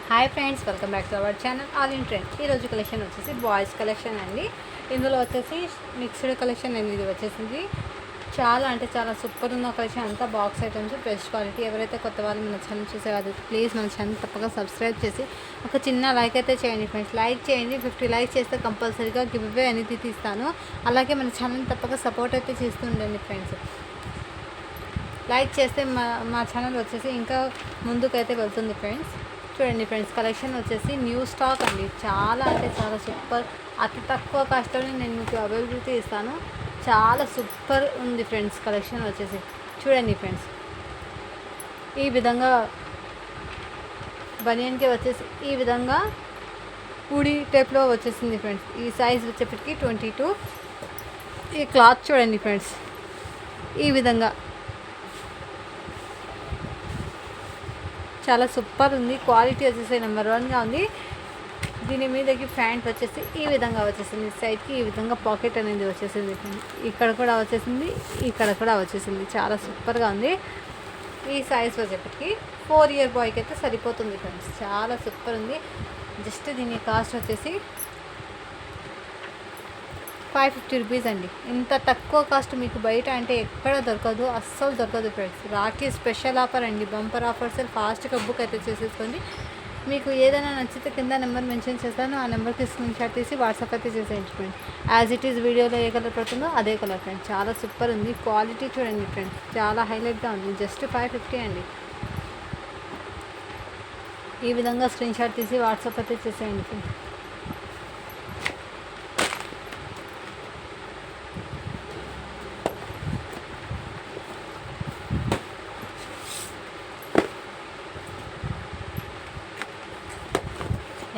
Hi friends, welcome back to our channel all in trend. ఈరోజు collection వచ్చేసి boys collection అండి. ఇందులో వచ్చేసి మిక్స్డ్ కలెక్షన్ అండి. ఇది వచ్చేసింది చాలా అంటే చాలా సూపర్ ఉన్న కలెక్షన్. అంతా బాక్స్ ఐటమ్స్, బెస్ట్ క్వాలిటీ. ఎవరైతే కొత్త వాళ్ళు మన ఛానల్ చూసేవారు ప్లీజ్ మన ఛానల్ తప్పగా సబ్స్క్రైబ్ చేసి ఒక చిన్న లైక్ అయితే చేయండి ఫ్రెండ్స్. లైక్ చేయండి. 50 లైక్స్ చేస్తే కంపల్సరీగా గివ్ అవే అనేది తీస్తాను. అలాగే మన ఛానల్ తప్పగా సపోర్ట్ అయితే చేస్తుండండి ఫ్రెండ్స్. లైక్ చేస్తే మా ఛానల్ వచ్చేసి ఇంకా ముందుకైతే వెళ్తుంది ఫ్రెండ్స్. చూడండి ఫ్రెండ్స్, కలెక్షన్ వచ్చేసి న్యూ స్టాక్ అండి. చాలా అంటే చాలా సూపర్. అతి తక్కువ కాస్ట్లోనే నేను మీకు అవైలబిలిటీ ఇస్తాను. చాలా సూపర్ ఉంది ఫ్రెండ్స్. కలెక్షన్ వచ్చేసి చూడండి ఫ్రెండ్స్, ఈ విధంగా బనియన్కి వచ్చేసి ఈ విధంగా పూడి టైప్లో వచ్చేసింది ఫ్రెండ్స్. ఈ సైజ్ వచ్చేప్పటికి 22. ఈ క్లాత్ చూడండి ఫ్రెండ్స్, ఈ విధంగా చాలా సూపర్ ఉంది. క్వాలిటీ వచ్చేసి నెంబర్ 1గా ఉంది. దీని మీదకి ప్యాంట్ వచ్చేసి ఈ విధంగా వచ్చేసింది. సైడ్కి ఈ విధంగా పాకెట్ అనేది వచ్చేసింది. ఇక్కడ కూడా వచ్చేసింది, ఇక్కడ కూడా వచ్చేసింది. చాలా సూపర్గా ఉంది. ఈ సైజ్ వచ్చేప్పటికి 4 ఇయర్ బాయ్కి అయితే సరిపోతుంది ఫ్రెండ్స్. చాలా సూపర్ ఉంది. జస్ట్ దీని కాస్ట్ వచ్చేసి 550 రూపీస్ అండి. ఇంత తక్కువ కాస్ట్ మీకు బయట అంటే ఎక్కడ దొరకదు, అస్సలు దొరకదు ఫ్రెండ్స్. రాఖీ స్పెషల్ ఆఫర్ అండి, బంపర్ ఆఫర్స్. ఫాస్ట్గా బుక్ అయితే చేసేసుకోండి. మీకు ఏదైనా నచ్చితే కింద నెంబర్ మెన్షన్ చేస్తాను. ఆ నెంబర్కి స్క్రీన్ షాట్ తీసి వాట్సాప్ అయితే చేసేయండి ఫ్రెండ్స్. యాజ్ ఇట్ ఈస్ వీడియోలో ఏ కలర్ పడుతుందో అదే కలర్ ఫ్రెండ్స్. చాలా సూపర్ ఉంది. క్వాలిటీ చూడండి ఫ్రెండ్స్, చాలా హైలైట్గా ఉంది. జస్ట్ 550 అండి. ఈ విధంగా స్క్రీన్ షాట్ తీసి వాట్సాప్ అయితే చేసేయండి ఫ్రెండ్స్.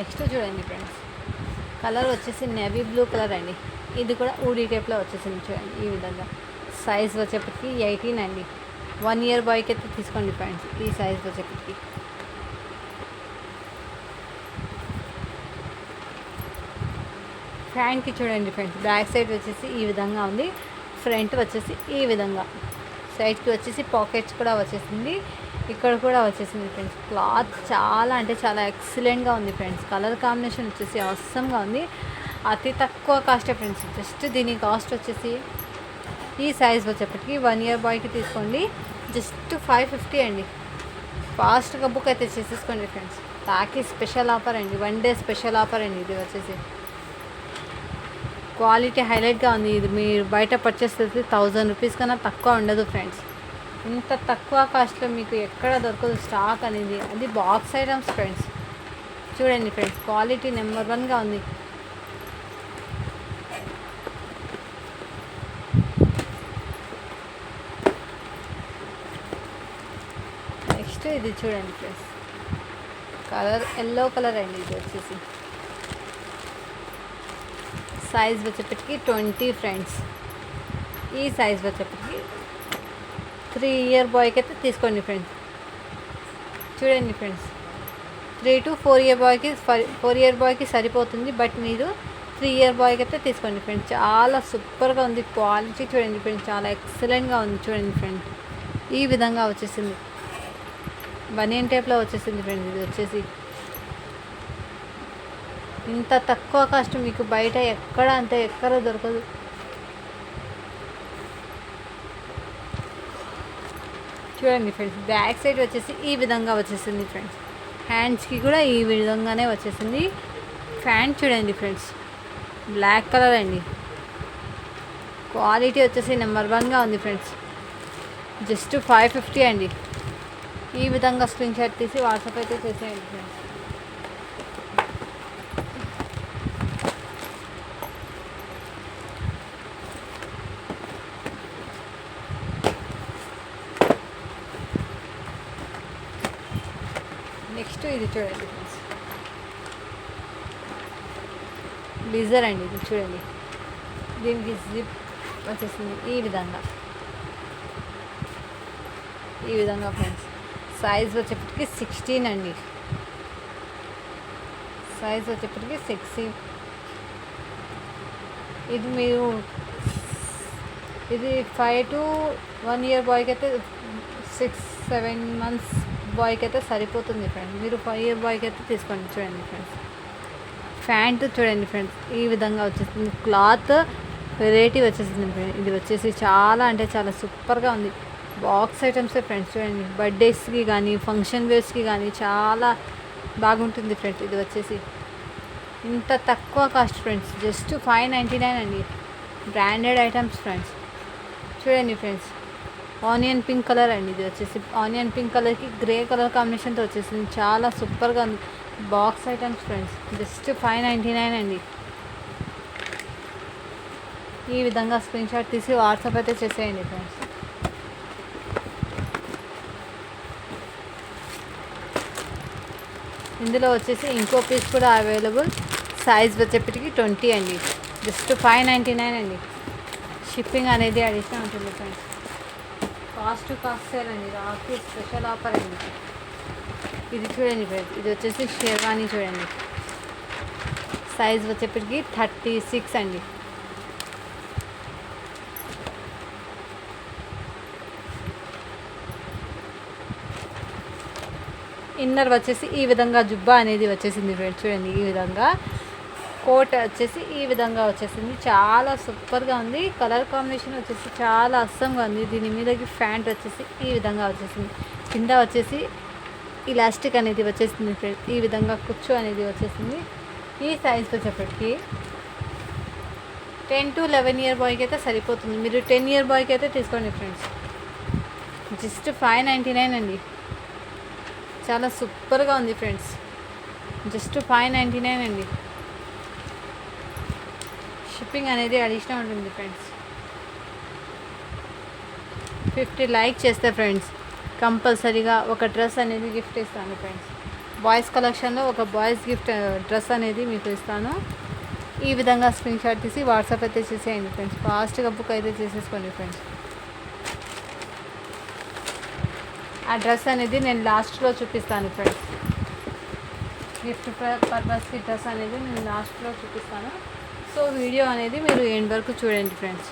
నెక్స్ట్ చూడండి ఫ్రెండ్స్, కలర్ వచ్చేసి నేవీ బ్లూ కలర్ అండి. ఇది కూడా ఊడి టైప్లో వచ్చేసింది చూడండి. ఈ విధంగా సైజ్ వచ్చేప్పటికి 18 అండి. 1 ఇయర్ బాయ్కి అయితే తీసుకోండి ఫ్రెండ్స్. ఈ సైజ్ వచ్చేప్పటికి ఫ్యాంట్కి చూడండి ఫ్రెండ్స్, బ్యాక్ సైడ్ వచ్చేసి ఈ విధంగా ఉంది. ఫ్రంట్ వచ్చేసి ఈ విధంగా, సైడ్కి వచ్చేసి పాకెట్స్ కూడా వచ్చేసింది. ఇక్కడ కూడా వచ్చేసింది ఫ్రెండ్స్. క్లాత్ చాలా అంటే చాలా ఎక్సలెంట్గా ఉంది ఫ్రెండ్స్. కలర్ కాంబినేషన్ వచ్చేసి అవసరంగా ఉంది. అతి తక్కువ కాస్టే ఫ్రెండ్స్. జస్ట్ దీని కాస్ట్ వచ్చేసి ఈ సైజ్ వచ్చేప్పటికి 1 ఇయర్ బాయ్కి తీసుకోండి. జస్ట్ 550 అండి. ఫాస్ట్గా బుక్ అయితే చేసేసుకోండి ఫ్రెండ్స్. రాఖీ స్పెషల్ ఆఫర్ అండి, 1 డే స్పెషల్ ఆఫర్ అండి. ఇది వచ్చేసి క్వాలిటీ హైలైట్గా ఉంది. ఇది మీరు బయట పర్చేస్ చేస్తే 1000 రూపీస్ కన్నా తక్కువ ఉండదు ఫ్రెండ్స్. ఇంత తక్కువ కాస్ట్లో మీకు ఎక్కడ దొరకదు స్టాక్ అనేది. అది బాక్స్ ఐటమ్స్ ఫ్రెండ్స్. చూడండి ఫ్రెండ్స్, క్వాలిటీ నెంబర్ 1గా ఉంది. నెక్స్ట్ ఇది చూడండి ఫ్రెండ్స్, కలర్ ఎల్లో కలర్ అండి. ఇది వచ్చేసి సైజ్ వచ్చేప్పటికి 20 ఫ్రెండ్స్. ఈ సైజ్ వచ్చేప్పటికి 3 ఇయర్ బాయ్కి అయితే తీసుకోండి ఫ్రెండ్స్. చూడండి ఫ్రెండ్స్, 3 to 4 ఇయర్ బాయ్కి 4 ఇయర్ బాయ్కి సరిపోతుంది. బట్ మీరు 3 ఇయర్ బాయ్కి అయితే తీసుకోండి ఫ్రెండ్స్. చాలా సూపర్గా ఉంది. క్వాలిటీ చూడండి ఫ్రెండ్స్, చాలా ఎక్సలెంట్గా ఉంది. చూడండి ఫ్రెండ్స్, ఈ విధంగా వచ్చేసింది. బనియన్ టైప్లో వచ్చేసింది ఫ్రెండ్స్. ఇది వచ్చేసి ఇంత తక్కువ కాస్ట్ మీకు బయట ఎక్కడ దొరకదు. చూడండి ఫ్రెండ్స్, బ్యాక్ సైడ్ వచ్చేసి ఈ విధంగా వచ్చేసింది ఫ్రెండ్స్. హ్యాండ్స్కి కూడా ఈ విధంగానే వచ్చేసింది. ప్యాంట్ చూడండి ఫ్రెండ్స్, బ్లాక్ కలర్ అండి. క్వాలిటీ వచ్చేసి నెంబర్ 1గా ఉంది ఫ్రెండ్స్. జస్ట్ 550 అండి. ఈ విధంగా స్క్రీన్ షాట్ తీసి వాట్సాప్ అయితే చేసేయండి ఫ్రెండ్స్. నెక్స్ట్ ఇది చూడండి ఫ్రెండ్స్, బ్లేజర్ అండి. ఇది చూడండి, దీనికి జిప్ వచ్చేసింది ఈ విధంగా ఫ్రెండ్స్. సైజ్ వచ్చేప్పటికి 16 అండి. సైజ్ వచ్చేప్పటికి 16. ఇది మీరు ఇది 5 to 1 ఇయర్ బాయ్కి అయితే 6-7 months బాయ్కి అయితే సరిపోతుంది ఫ్రెండ్స్. మీరు 5 ఇయర్ బాయ్కి అయితే తీసుకోండి. చూడండి ఫ్రెండ్స్, ప్యాంట్ చూడండి ఫ్రెండ్స్, ఈ విధంగా వచ్చేసింది. క్లాత్ వెరైటీ వచ్చేసింది ఫ్రెండ్స్. ఇది వచ్చేసి చాలా అంటే చాలా సూపర్గా ఉంది. బాక్స్ ఐటమ్సే ఫ్రెండ్స్. చూడండి, బర్త్డేస్కి కానీ ఫంక్షన్ వేర్స్కి కానీ చాలా బాగుంటుంది ఫ్రెండ్స్. ఇది వచ్చేసి ఇంత తక్కువ కాస్ట్ ఫ్రెండ్స్, జస్ట్ 599 అండి. Branded items friends. చూడండి ఫ్రెండ్స్, ఆనియన్ పింక్ కలర్ అండి. ఇది వచ్చేసి ఆనియన్ పింక్ కలర్కి గ్రే కలర్ కాంబినేషన్తో వచ్చేసింది. చాలా సూపర్గా ఉంది. బాక్స్ ఐటమ్స్ ఫ్రెండ్స్, జస్ట్ 599 అండి. ఈ విధంగా స్క్రీన్ షాట్ తీసి వాట్సాప్ అయితే చేసేయండి ఫ్రెండ్స్. ఇందులో వచ్చేసి ఇంకో పీస్ కూడా అవైలబుల్. సైజ్ వచ్చేప్పటికి 20 అండి. జస్ట్ 599 అండి. షిప్పింగ్ అనేది అడిషనల్ ఉంటుంది ఫ్రెండ్స్. కాస్ట్ సేల్ అండి. రాఖీ స్పెషల్ ఆఫర్ అండి. ఇది చూడండి ఫ్రెండ్స్, ఇది వచ్చేసి షేర్వానీ చూడండి. సైజ్ వచ్చేప్పటికి 36 అండి. ఇన్నర్ వచ్చేసి ఈ విధంగా జుబ్బా అనేది వచ్చేసింది ఫ్రెండ్స్. చూడండి, ఈ విధంగా కోట్ వచ్చేసి ఈ విధంగా వచ్చేసింది. చాలా సూపర్గా ఉంది. కలర్ కాంబినేషన్ వచ్చేసి చాలా అస్సంగా ఉంది. దీని మీదకి ప్యాంట్ వచ్చేసి ఈ విధంగా వచ్చేసింది. కింద వచ్చేసి ఇలాస్టిక్ అనేది వచ్చేసింది ఫ్రెండ్స్. ఈ విధంగా కుచ్చు అనేది వచ్చేసింది. ఈ సైజ్ వచ్చేప్పటికి 10 to 11 ఇయర్ బాయ్కి అయితే సరిపోతుంది. మీరు 10 ఇయర్ బాయ్కి అయితే తీసుకోండి ఫ్రెండ్స్. జస్ట్ 599 అండి. చాలా సూపర్గా ఉంది ఫ్రెండ్స్. జస్ట్ 599 అండి. షిప్పింగ్ అనేది అడిషనల్ ఉంటుంది ఫ్రెండ్స్. 50 లైక్ చేస్తే ఫ్రెండ్స్ కంపల్సరీగా ఒక డ్రెస్ అనేది గిఫ్ట్ ఇస్తాను ఫ్రెండ్స్. బాయ్స్ కలెక్షన్లో ఒక బాయ్స్ గిఫ్ట్ డ్రెస్ అనేది మీకు ఇస్తాను. ఈ విధంగా స్క్రీన్ షాట్ తీసి వాట్సాప్ అయితే చేసేయండి ఫ్రెండ్స్. ఫాస్ట్గా బుక్ అయితే చేసేసుకోండి ఫ్రెండ్స్. ఆ డ్రెస్ అనేది నేను లాస్ట్లో చూపిస్తాను ఫ్రెండ్స్. గిఫ్ట్ పర్పస్కి డ్రెస్ అనేది నేను లాస్ట్లో చూపిస్తాను. సో వీడియో అనేది మీరు ఎండ్ వరకు చూడండి ఫ్రెండ్స్.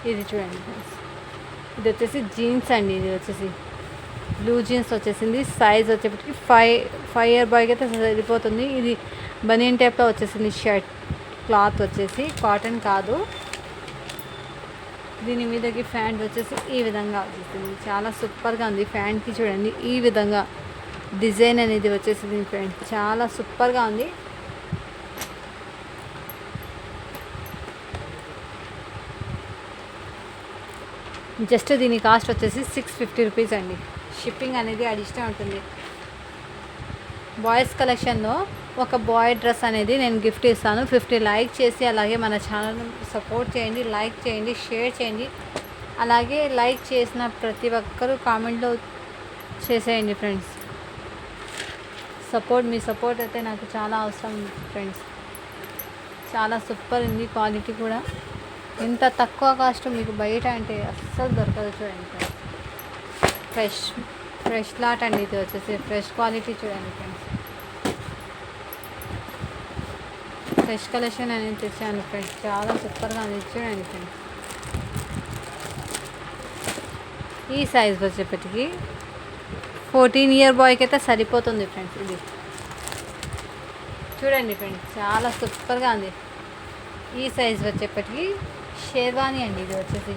ఇది చూడండి ఫ్రెండ్స్, ఇది వచ్చేసి జీన్స్ అండి. ఇది వచ్చేసి బ్లూ జీన్స్ వచ్చేసింది. సైజ్ వచ్చేప్పటికి 5 ఇయర్ బాయ్కి అయితే సరిపోతుంది. ఇది బనియన్ టైప్లో వచ్చేసింది. షర్ట్ క్లాత్ వచ్చేసి కాటన్ కాదు. దీని మీదకి ప్యాంట్ వచ్చేసి ఈ విధంగా వచ్చేసింది. చాలా సూపర్గా ఉంది. ప్యాంట్కి చూడండి ఈ విధంగా డిజైన్ అనేది వచ్చేసింది ఫ్రెండ్స్. చాలా సూపర్గా ఉంది. జస్ట్ దీని కాస్ట్ వచ్చేసి 650 రూపీస్ అండి. షిప్పింగ్ అనేది అడిషనల్ ఉంటుంది. బాయ్స్ కలెక్షన్లో ఒక బాయ్ డ్రెస్ అనేది నేను గిఫ్ట్ ఇస్తాను. 50 లైక్ చేసి అలాగే మన ఛానల్ని సపోర్ట్ చేయండి. లైక్ చేయండి, షేర్ చేయండి. అలాగే లైక్ చేసిన ప్రతి ఒక్కరూ కామెంట్లో చేసేయండి ఫ్రెండ్స్. మీ సపోర్ట్ అయితే నాకు చాలా అవసరం ఫ్రెండ్స్. చాలా సూపర్ ఉంది. క్వాలిటీ కూడా ఇంత తక్కువ కాస్ట్ మీకు బయట అంటే అస్సలు దొరకదు. చూడండి ఫ్రెండ్స్, ఫ్రెష్ లాట్ అండి. ఇది వచ్చేసి ఫ్రెష్ క్వాలిటీ చూడండి ఫ్రెండ్స్. ఫ్రెష్ కలెక్షన్ అనేది తెచ్చాను ఫ్రెండ్స్. చాలా సూపర్గా ఉంది. చూడండి ఫ్రెండ్స్, ఈ సైజ్ వచ్చేప్పటికి 14 ఇయర్ బాయ్కి అయితే సరిపోతుంది ఫ్రెండ్స్. ఇది చూడండి ఫ్రెండ్స్, చాలా సూపర్గా ఉంది. ఈ సైజ్ వచ్చేప్పటికి షేర్వానీ అండి. ఇది వచ్చేసి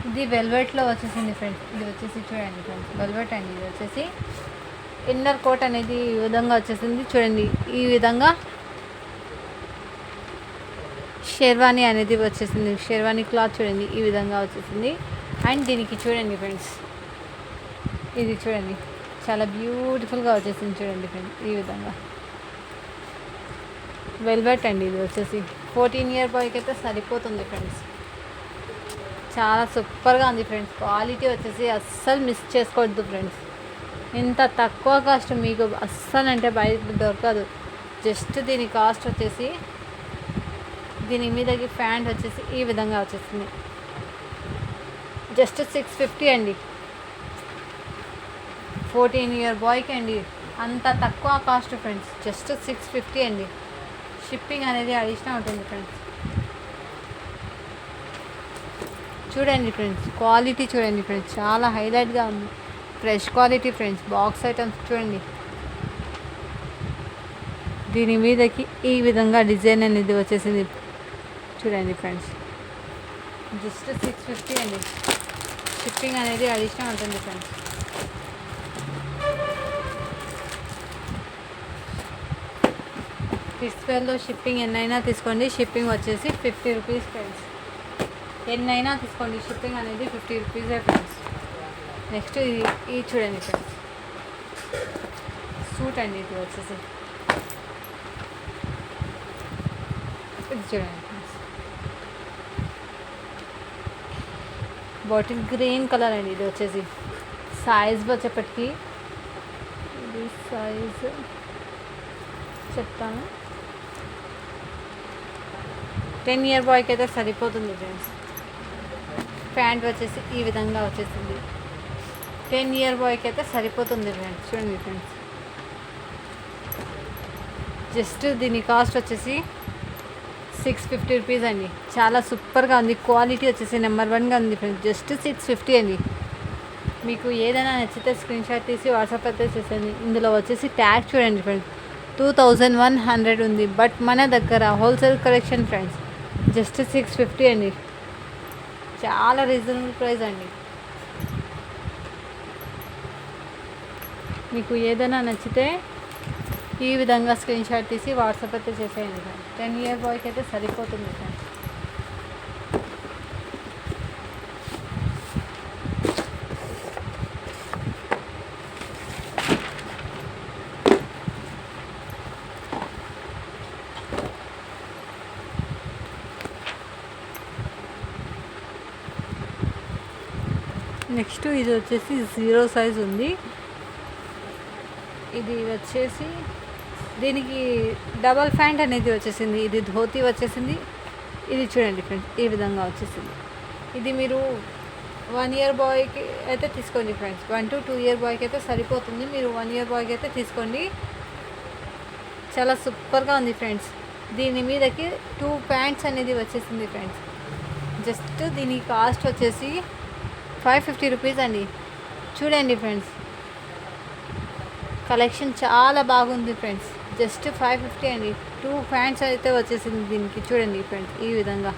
ఇది వెల్వెట్లో వచ్చేసింది ఫ్రెండ్స్. ఇది వచ్చేసి చూడండి ఫ్రెండ్స్, వెల్వెట్ అండి. ఇది వచ్చేసి ఇన్నర్ కోట్ అనేది ఈ విధంగా వచ్చేసింది. చూడండి, ఈ విధంగా షేర్వానీ అనేది వచ్చేసింది. షేర్వానీ క్లాత్ చూడండి ఈ విధంగా వచ్చేసింది. అండ్ దీనికి చూడండి ఫ్రెండ్స్, ఇది చూడండి చాలా బ్యూటిఫుల్గా వచ్చేసింది. చూడండి ఫ్రెండ్స్, ఈ విధంగా వెల్వెట్ అండి. ఇది వచ్చేసి 14 ఇయర్ బాయ్కి అయితే సరిపోతుంది ఫ్రెండ్స్. చాలా సూపర్గా ఉంది ఫ్రెండ్స్. క్వాలిటీ వచ్చేసి అస్సలు మిస్ చేసుకోవద్దు ఫ్రెండ్స్. ఇంత తక్కువ కాస్ట్ మీకు అస్సలు అంటే బయట దొరకదు. జస్ట్ దీని కాస్ట్ వచ్చేసి దీని మీదకి ప్యాంట్ వచ్చేసి ఈ విధంగా వచ్చేసింది. జస్ట్ 650 అండి. 14 ఇయర్ బాయ్కి అండి. అంత తక్కువ కాస్ట్ ఫ్రెండ్స్. జస్ట్ 650 అండి. షిప్పింగ్ అనేది అడిషనల్ ఉంటుంది ఫ్రెండ్స్. చూడండి ఫ్రెండ్స్, క్వాలిటీ చూడండి ఫ్రెండ్స్, చాలా హైలైట్గా ఉంది. Fresh quality friends. Box items చూడండి. దీని మీదకి ఈ విధంగా డిజైన్ అనేది వచ్చేసింది చూడండి ఫ్రెండ్స్. జస్ట్ 650 అండి. షిప్పింగ్ అనేది అడిషనల్ ఉంటుంది ఫ్రెండ్స్. కిడ్స్ వేర్లో షిప్పింగ్ ఎన్నైనా తీసుకోండి, షిప్పింగ్ వచ్చేసి 50 రూపీస్ ఫ్రెండ్స్. ఎన్నైనా తీసుకోండి, షిప్పింగ్ అనేది 50 రూపీసే ఫ్రెండ్స్. నెక్స్ట్ ఇది చూడండి ఫ్రెండ్స్, సూట్ అండి. ఇది వచ్చేసి ఇది చూడండి ఫ్రెండ్స్, బాటిల్ గ్రీన్ కలర్ అండి. ఇది వచ్చేసి సైజ్ వచ్చేప్పటికి ఇది సైజ్ చెప్తాను. 10 ఇయర్ బాయ్కి అయితే సరిపోతుంది ఫ్రెండ్స్. ప్యాంట్ వచ్చేసి ఈ విధంగా వచ్చేసింది. 10 ఇయర్ బాయ్కి అయితే సరిపోతుంది ఫ్రెండ్స్. చూడండి ఫ్రెండ్స్, జస్ట్ దీని కాస్ట్ వచ్చేసి 650 రూపీస్ అండి. చాలా సూపర్గా ఉంది. క్వాలిటీ వచ్చేసి నెంబర్ 1గా ఉంది ఫ్రెండ్స్. జస్ట్ 650 అండి. మీకు ఏదైనా నచ్చితే స్క్రీన్ షాట్ తీసి వాట్సాప్ అయితే చేసేయండి. ఇందులో వచ్చేసి ట్యాగ్ చూడండి ఫ్రెండ్స్, 2100 ఉంది. బట్ మన దగ్గర హోల్సేల్ కలెక్షన్ ఫ్రెండ్స్, జస్ట్ 650 అండి. చాలా రీజనబుల్ ప్రైస్ అండి. మీకు ఏదైనా నచ్చితే ఈ విధంగా స్క్రీన్ షాట్ తీసి వాట్సాప్ అయితే చేసేయండి ఫ్రెండ్స్. 10 ఇయర్ బాయ్కి అయితే సరిపోతుంది ఫ్రెండ్స్. నెక్స్ట్ ఇది వచ్చేసి 0 సైజ్ ఉంది. ఇది వచ్చేసి దీనికి డబల్ ప్యాంట్ అనేది వచ్చేసింది. ఇది ధోతి వచ్చేసింది. ఇది చూడండి ఫ్రెండ్స్, ఈ విధంగా వచ్చేసింది. ఇది మీరు 1 ఇయర్ బాయ్కి అయితే తీసుకోండి ఫ్రెండ్స్. 1 to 2 ఇయర్ బాయ్కి అయితే సరిపోతుంది. మీరు 1 ఇయర్ బాయ్కి అయితే తీసుకోండి. చాలా సూపర్గా ఉంది ఫ్రెండ్స్. దీని మీదకి 2 ప్యాంట్స్ అనేది వచ్చేసింది ఫ్రెండ్స్. జస్ట్ దీని కాస్ట్ వచ్చేసి 550 రూపీస్ అండి. చూడండి ఫ్రెండ్స్, కలెక్షన్ చాలా బాగుంది ఫ్రెండ్స్. జస్ట్ 550 అండి. 2 ప్యాంట్స్ అయితే వచ్చేసింది దీనికి. చూడండి ఫ్రెండ్స్, ఈ విధంగా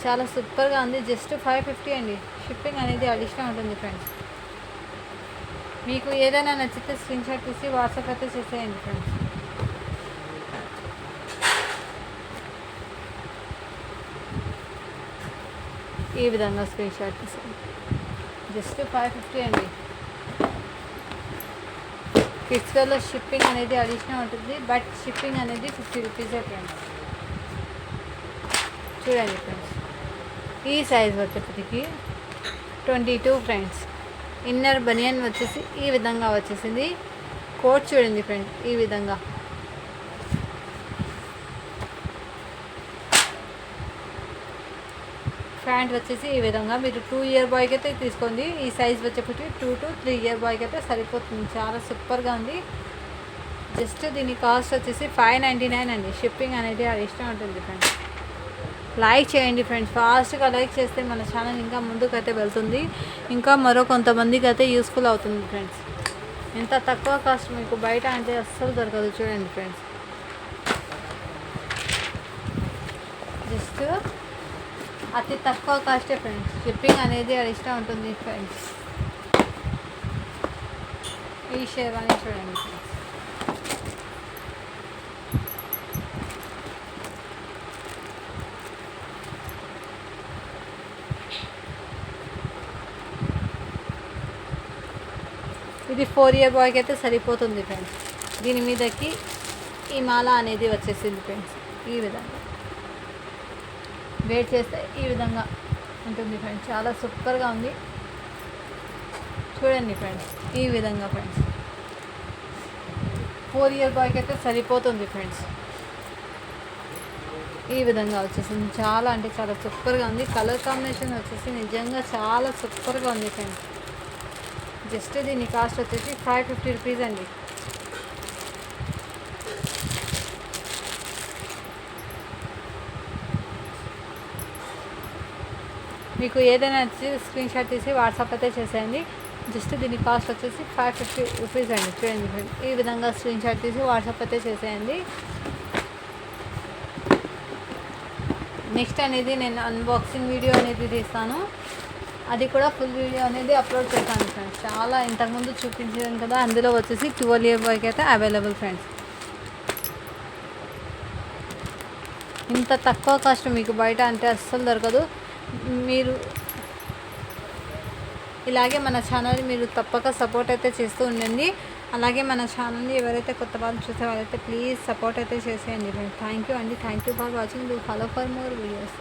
చాలా సూపర్గా ఉంది. జస్ట్ 550 అండి. షిప్పింగ్ అనేది అడిషనల్ ఉంటుంది ఫ్రెండ్స్. మీకు ఏదైనా నచ్చితే స్క్రీన్ షాట్ తీసి వాట్సాప్ అయితే చేసేయండి ఫ్రెండ్స్. ఈ విధంగా స్క్రీన్ షాట్ తీసేయండి. జస్ట్ 550 అండి. కిడ్స్ వేర్లో షిప్పింగ్ అనేది అడిషనల్ ఉంటుంది. బట్ షిప్పింగ్ అనేది 50 రూపీసే ఫ్రెండ్స్. చూడండి ఫ్రెండ్స్, ఈ సైజ్ వచ్చేప్పటికి 22 ఫ్రెండ్స్. ఇన్నర్ బనియన్ వచ్చేసి ఈ విధంగా వచ్చేసింది. కోట్ చూడండి ఫ్రెండ్స్, ఈ విధంగా. ప్యాంట్ వచ్చేసి ఈ విధంగా. మీరు 2 ఇయర్ బాయ్కి అయితే తీసుకోండి. ఈ సైజ్ వచ్చేప్పటికి 2 to 3 ఇయర్ బాయ్కి అయితే సరిపోతుంది. చాలా సూపర్గా ఉంది. జస్ట్ దీని కాస్ట్ వచ్చేసి 599 అండి. షిప్పింగ్ అనేది అడిషనల్ ఉంటుంది ఫ్రెండ్స్. లైక్ చేయండి ఫ్రెండ్స్, ఫాస్ట్గా లైక్ చేస్తే మన ఛానల్ ఇంకా ముందుకైతే వెళ్తుంది. ఇంకా మరో కొంతమందికి అయితే యూస్ఫుల్ అవుతుంది ఫ్రెండ్స్. ఎంత తక్కువ కాస్ట్ మీకు బయట అంటే అస్సలు దొరకదు. చూడండి ఫ్రెండ్స్, జస్ట్ అతి తక్కువ కాస్టే ఫ్రెండ్స్. షిప్పింగ్ అనేది అడిషనల్ ఉంటుంది ఫ్రెండ్స్. ఈ షేర్వాణి చూడండి ఫ్రెండ్స్. ఇది 4 ఇయర్ బాయ్కి అయితే సరిపోతుంది ఫ్రెండ్స్. దీని మీదకి ఈ మాల అనేది వచ్చేసింది ఫ్రెండ్స్. ఈ విధంగా వేట్ చేస్తే ఈ విధంగా ఉంటుంది ఫ్రెండ్స్. చాలా సూపర్గా ఉంది. చూడండి ఫ్రెండ్స్, ఈ విధంగా ఫ్రెండ్స్ 4 ఇయర్ బాయ్కి అయితే సరిపోతుంది ఫ్రెండ్స్. ఈ విధంగా వచ్చేసింది. చాలా అంటే చాలా సూపర్గా ఉంది. కలర్ కాంబినేషన్ వచ్చేసి నిజంగా చాలా సూపర్గా ఉంది ఫ్రెండ్స్. జస్ట్ దీని కాస్ట్ వచ్చేసి 550 రూపీస్ అండి. మీకు ఏదైనా స్క్రీన్ షాట్ తీసి వాట్సాప్ అయితే చేసేయండి. జస్ట్ దీని కాస్ట్ వచ్చేసి 550 రూపీస్ అండి. చూడండి ఫ్రెండ్స్, ఈ విధంగా స్క్రీన్ షాట్ తీసి వాట్సాప్ అయితే చేసేయండి. నెక్స్ట్ అనేది నేను అన్బాక్సింగ్ వీడియో అనేది తీస్తాను, అది కూడా ఫుల్ వీడియో అనేది అప్లోడ్ చేస్తాను ఫ్రెండ్స్. చాలా ఇంతకుముందు చూపించాను కదా, అందులో వచ్చేసి 12 ఇయర్ వరకు అయితే అవైలబుల్ ఫ్రెండ్స్. ఇంత తక్కువ కాస్ట్ మీకు బయట అంటే అస్సలు దొరకదు. మీరు ఇలాగే మన ఛానల్ మీరు తప్పక సపోర్ట్ అయితే చేస్తూ ఉండండి. అలాగే మన ఛానల్ని ఎవరైతే కొత్త వాళ్ళు చూసే వాళ్ళైతే ప్లీజ్ సపోర్ట్ అయితే చేసేయండి. థ్యాంక్ యూ అండి. Thank you for watching. Do follow for more videos.